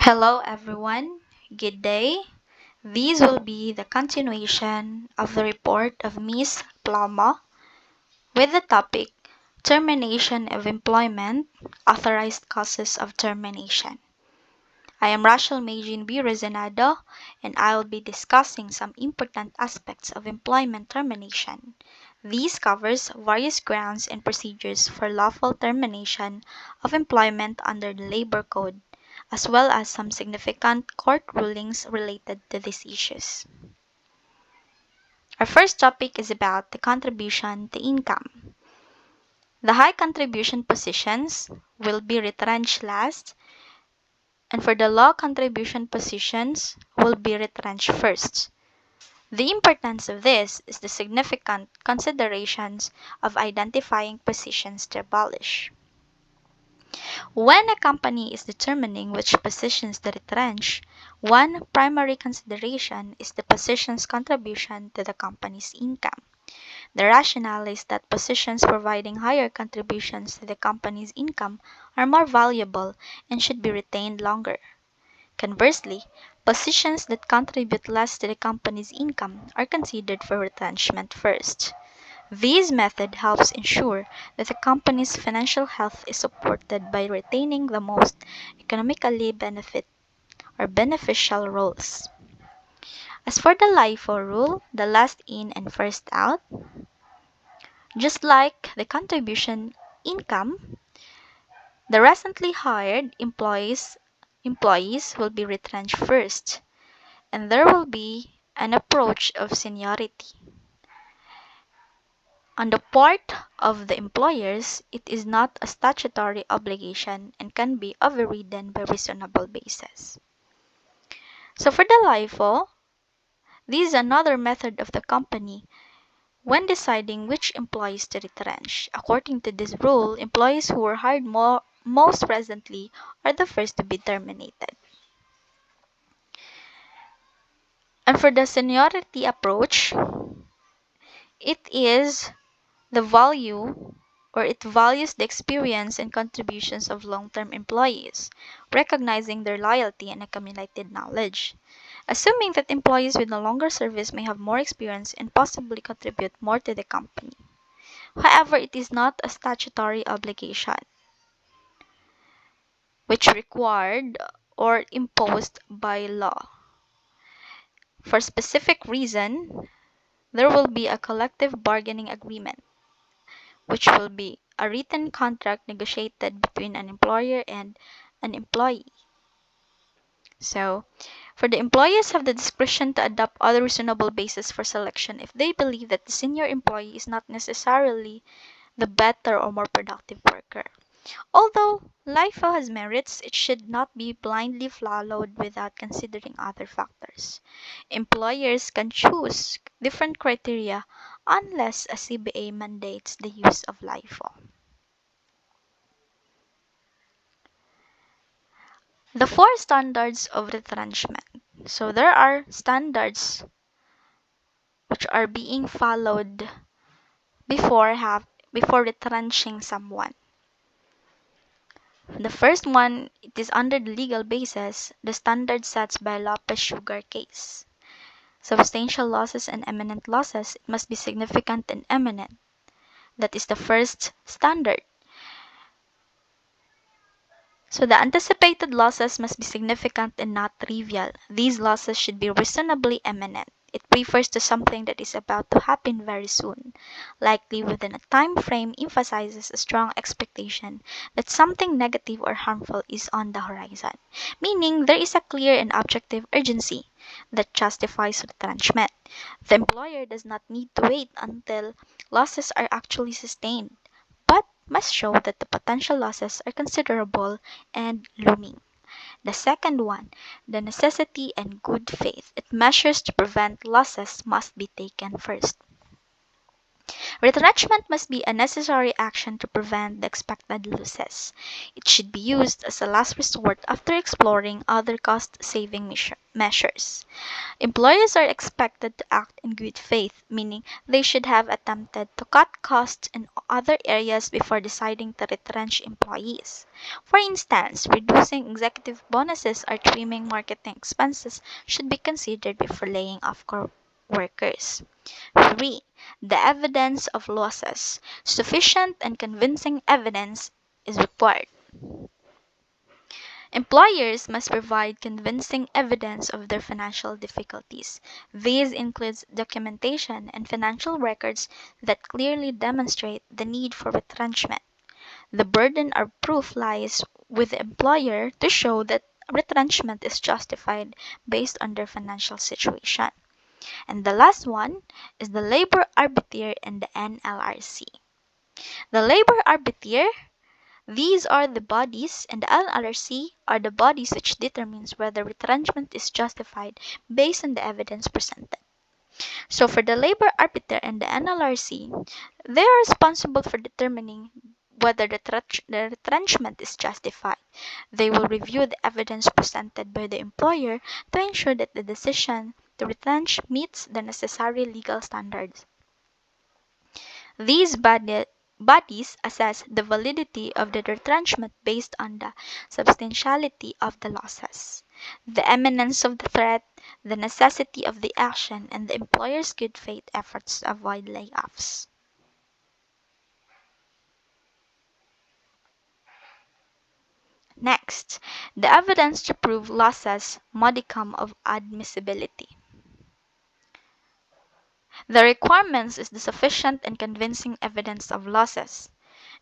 Hello everyone, good day. This will be the continuation of the report of Ms. Plama with the topic Termination of Employment, Authorized Causes of Termination. I am Rachel Magin B. Rezanado and I will be discussing some important aspects of employment termination. These covers various grounds and procedures for lawful termination of employment under the Labor Code, as well as some significant court rulings related to these issues. Our first topic is about the contribution to income. The high contribution positions will be retrenched last, and for the low contribution positions will be retrenched first. The importance of this is the significant considerations of identifying positions to abolish. When a company is determining which positions to retrench, one primary consideration is the position's contribution to the company's income. The rationale is that positions providing higher contributions to the company's income are more valuable and should be retained longer. Conversely, positions that contribute less to the company's income are considered for retrenchment first. This method helps ensure that the company's financial health is supported by retaining the most economically beneficial roles. As for the LIFO rule, the last in and first out, just like the contribution income, the recently hired employees will be retrenched first, and there will be an approach of seniority. On the part of the employers, it is not a statutory obligation and can be overridden by reasonable basis. So for the LIFO, this is another method of the company when deciding which employees to retrench. According to this rule, employees who were hired most recently are the first to be terminated. And for the seniority approach, it is the value or it values the experience and contributions of long-term employees, recognizing their loyalty and accumulated knowledge. Assuming that employees with no longer service may have more experience and possibly contribute more to the company. However, it is not a statutory obligation, which required or imposed by law. For specific reason, there will be a collective bargaining agreement, which will be a written contract negotiated between an employer and an employee. So, for the employers have the discretion to adopt other reasonable basis for selection if they believe that the senior employee is not necessarily the better or more productive worker. Although LIFO has merits, it should not be blindly followed without considering other factors. Employers can choose different criteria unless a CBA mandates the use of LIFO. The four standards of retrenchment. So there are standards which are being followed before retrenching someone. The first one, it is under the legal basis, the standard sets by Lopez Sugar case. Substantial losses and eminent losses, it must be significant and eminent. That is the first standard. So the anticipated losses must be significant and not trivial. These losses should be reasonably eminent. It refers to something that is about to happen very soon, likely within a time frame, emphasizes a strong expectation that something negative or harmful is on the horizon, meaning there is a clear and objective urgency that justifies retrenchment. The employer does not need to wait until losses are actually sustained, but must show that the potential losses are considerable and looming. The second one, the necessity and good faith. It measures to prevent losses must be taken first. Retrenchment must be a necessary action to prevent the expected losses. It should be used as a last resort after exploring other cost-saving measures. Employers are expected to act in good faith, meaning they should have attempted to cut costs in other areas before deciding to retrench employees. For instance, reducing executive bonuses or trimming marketing expenses should be considered before laying off workers. 3. The evidence of losses. Sufficient and convincing evidence is required. Employers must provide convincing evidence of their financial difficulties. This includes documentation and financial records that clearly demonstrate the need for retrenchment. The burden of proof lies with the employer to show that retrenchment is justified based on their financial situation. And the last one is the labor arbiter and the NLRC. The labor arbiter, these are the bodies, and the NLRC are the bodies which determines whether retrenchment is justified based on the evidence presented. So for the labor arbiter and the NLRC, they are responsible for determining whether the retrenchment is justified. They will review the evidence presented by the employer to ensure that the decision to retrench meets the necessary legal standards. These bodies assess the validity of the retrenchment based on the substantiality of the losses, the imminence of the threat, the necessity of the action, and the employer's good faith efforts to avoid layoffs. Next, the evidence to prove losses modicum of admissibility. The requirements is the sufficient and convincing evidence of losses,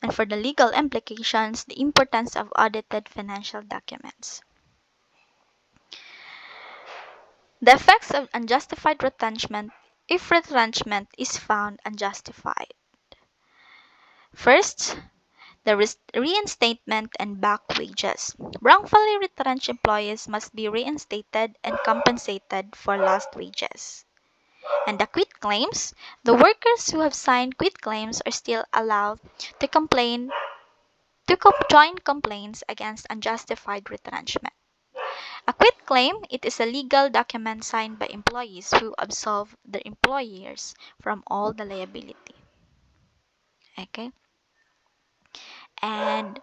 and for the legal implications, the importance of audited financial documents. The effects of unjustified retrenchment if retrenchment is found unjustified. First, the reinstatement and back wages. Wrongfully retrenched employees must be reinstated and compensated for lost wages. And the quit claims, the workers who have signed quit claims are still allowed to join complaints against unjustified retrenchment. A quit claim, it is a legal document signed by employees who absolve their employers from all the liability. Okay? And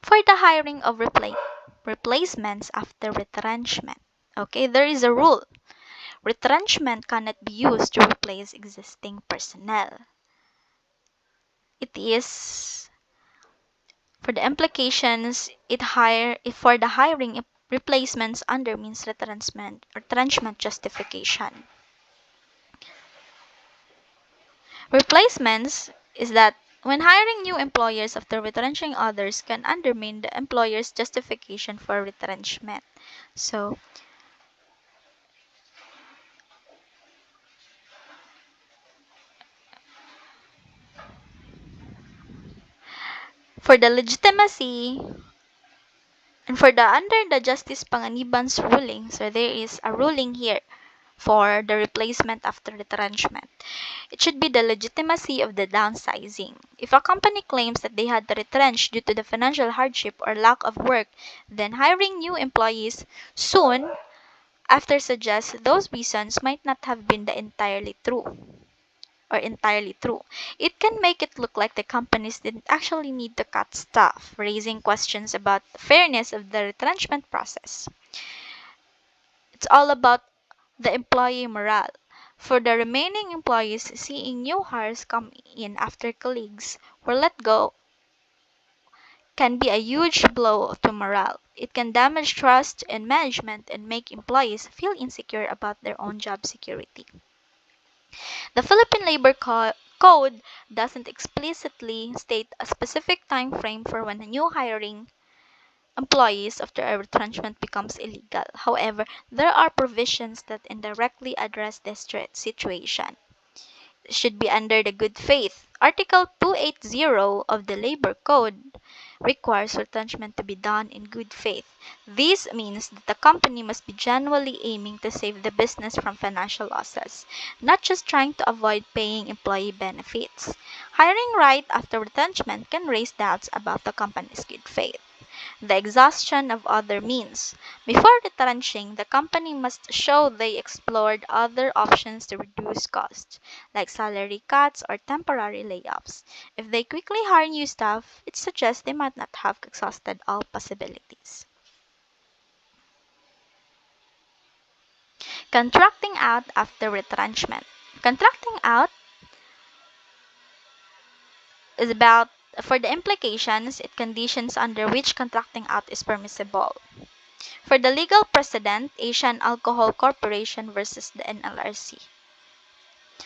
for the hiring of replacements after retrenchment. Okay, there is a rule. Retrenchment cannot be used to replace existing personnel. It is for the implications for the hiring replacements under means retrenchment justification. Replacements is that when hiring new employers after retrenching others can undermine the employer's justification for retrenchment. So, for the legitimacy and for the under the Justice Panganiban's ruling, so there is a ruling here for the replacement after retrenchment. It should be the legitimacy of the downsizing. If a company claims that they had to retrench due to the financial hardship or lack of work, then hiring new employees soon after suggests those reasons might not have been the entirely true. It can make it look like the companies didn't actually need to cut staff, raising questions about the fairness of the retrenchment process. It's all about the employee morale. For the remaining employees, seeing new hires come in after colleagues were let go can be a huge blow to morale. It can damage trust in management and make employees feel insecure about their own job security. The Philippine Labor Code doesn't explicitly state a specific time frame for when a new hiring employees after a retrenchment becomes illegal. However, there are provisions that indirectly address this situation. should be under the good faith. Article 280 of the Labor Code requires retrenchment to be done in good faith. This means that the company must be genuinely aiming to save the business from financial losses, not just trying to avoid paying employee benefits. Hiring right after retrenchment can raise doubts about the company's good faith. The exhaustion of other means. Before retrenching, the company must show they explored other options to reduce costs, like salary cuts or temporary layoffs. If they quickly hire new staff, it suggests they might not have exhausted all possibilities. Contracting out after retrenchment. Contracting out is about for the implications and conditions under which contracting out is permissible. For the legal precedent, Asian Alcohol Corporation versus the NLRC.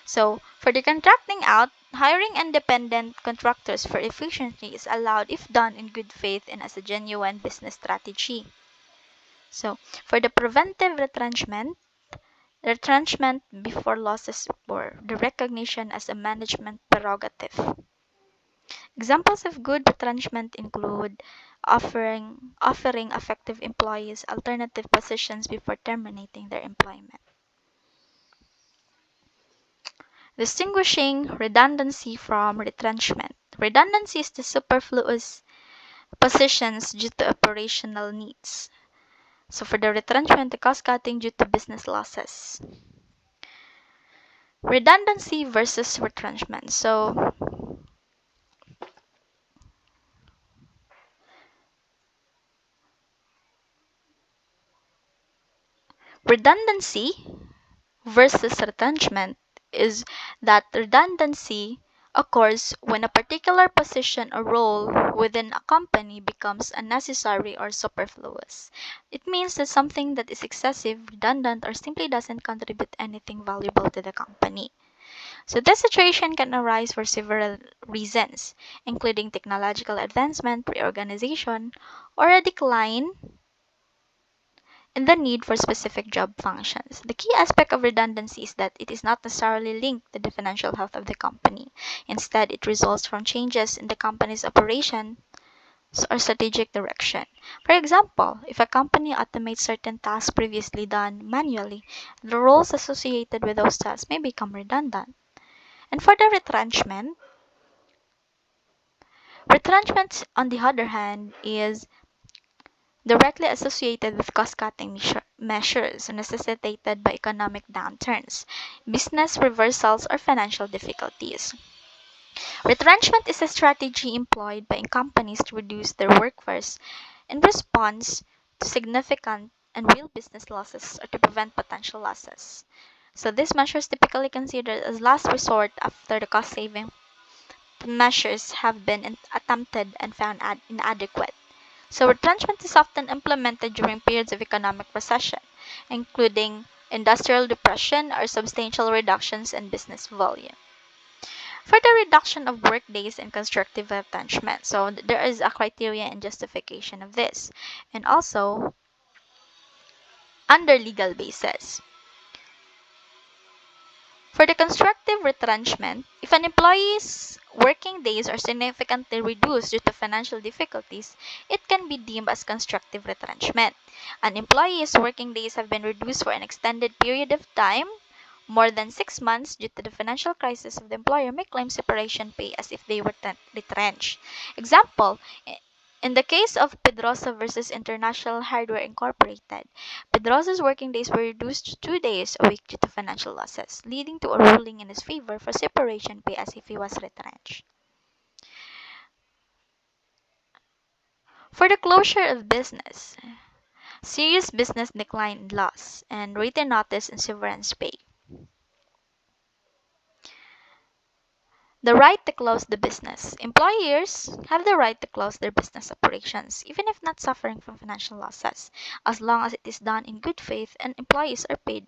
So, for the contracting out, hiring independent contractors for efficiency is allowed if done in good faith and as a genuine business strategy. So, for the preventive retrenchment before losses or the recognition as a management prerogative. Examples of good retrenchment include offering affected employees alternative positions before terminating their employment. Distinguishing redundancy from retrenchment. Redundancy is the superfluous positions due to operational needs. So for the retrenchment, the cost cutting due to business losses. Redundancy versus retrenchment. So redundancy versus retrenchment is that redundancy occurs when a particular position or role within a company becomes unnecessary or superfluous. It means that something that is excessive, redundant, or simply doesn't contribute anything valuable to the company. So this situation can arise for several reasons, including technological advancement, reorganization, or a decline and the need for specific job functions. The key aspect of redundancy is that it is not necessarily linked to the financial health of the company. Instead, it results from changes in the company's operation or strategic direction. For example, if a company automates certain tasks previously done manually, the roles associated with those tasks may become redundant. And for the retrenchment, on the other hand, is directly associated with cost-cutting measures necessitated by economic downturns, business reversals, or financial difficulties. Retrenchment is a strategy employed by companies to reduce their workforce in response to significant and real business losses or to prevent potential losses. So these measures typically considered as last resort after the cost-saving measures have been attempted and found inadequate. So retrenchment is often implemented during periods of economic recession, including industrial depression or substantial reductions in business volume. For the reduction of work days and constructive retrenchment, so there is a criteria and justification of this, and also under legal basis. For the constructive retrenchment, if an employee's working days are significantly reduced due to financial difficulties, it can be deemed as constructive retrenchment. An employee's working days have been reduced for an extended period of time, more than 6 months, due to the financial crisis of the employer may claim separation pay as if they were retrenched. Example, in the case of Pedrosa versus International Hardware Incorporated, Pedrosa's working days were reduced to 2 days a week due to financial losses, leading to a ruling in his favor for separation pay as if he was retrenched. For the closure of business, serious business decline and loss, and written notice and severance pay. The right to close the business. Employers have the right to close their business operations, even if not suffering from financial losses, as long as it is done in good faith and employees are paid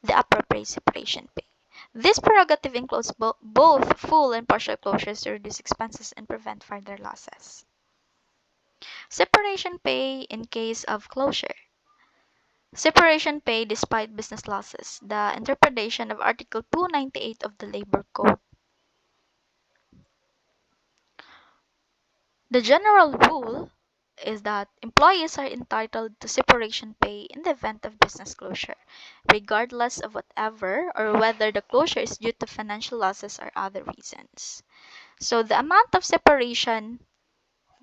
the appropriate separation pay. This prerogative includes both full and partial closures to reduce expenses and prevent further losses. Separation pay in case of closure. Separation pay despite business losses. The interpretation of Article 298 of the Labor Code. The general rule is that employees are entitled to separation pay in the event of business closure, regardless of whatever or whether the closure is due to financial losses or other reasons. So the amount of separation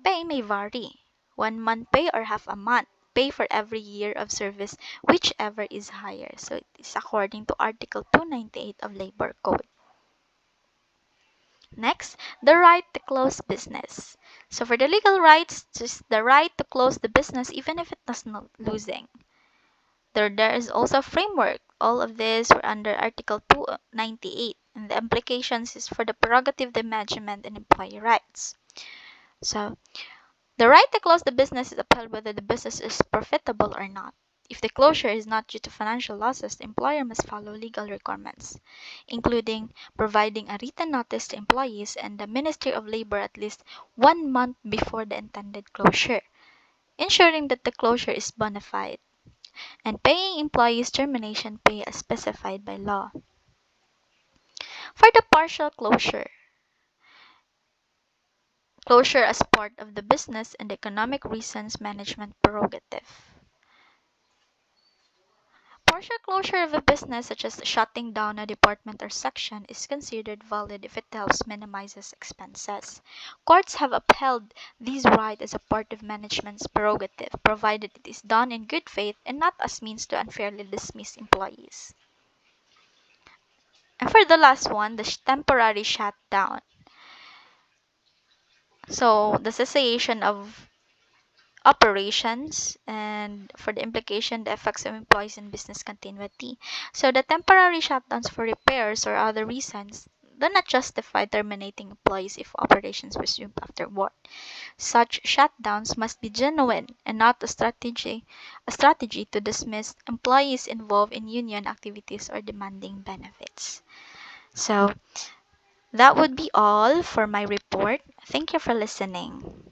pay may vary. 1 month pay or half a month pay for every year of service, whichever is higher. So it is according to Article 298 of Labor Code. Next, the right to close business. So for the legal rights, just the right to close the business even if it is not losing. There is also a framework. All of these were under Article 298, and the implications is for the prerogative, the management, and employee rights. So the right to close the business is upheld whether the business is profitable or not. If the closure is not due to financial losses, the employer must follow legal requirements, including providing a written notice to employees and the Ministry of Labor at least 1 month before the intended closure, ensuring that the closure is bona fide, and paying employees termination pay as specified by law. For the partial closure as part of the business and economic reasons management prerogative. Partial closure of a business, such as shutting down a department or section, is considered valid if it helps minimizes expenses. Courts have upheld this right as a part of management's prerogative, provided it is done in good faith and not as means to unfairly dismiss employees. And for the last one, the temporary shutdown. So the cessation of operations, and for the implication, the effects of employees and business continuity. So the temporary shutdowns for repairs or other reasons do not justify terminating employees if operations resume afterward. Such shutdowns must be genuine and not a strategy to dismiss employees involved in union activities or demanding benefits. So that would be all for my report. Thank you for listening.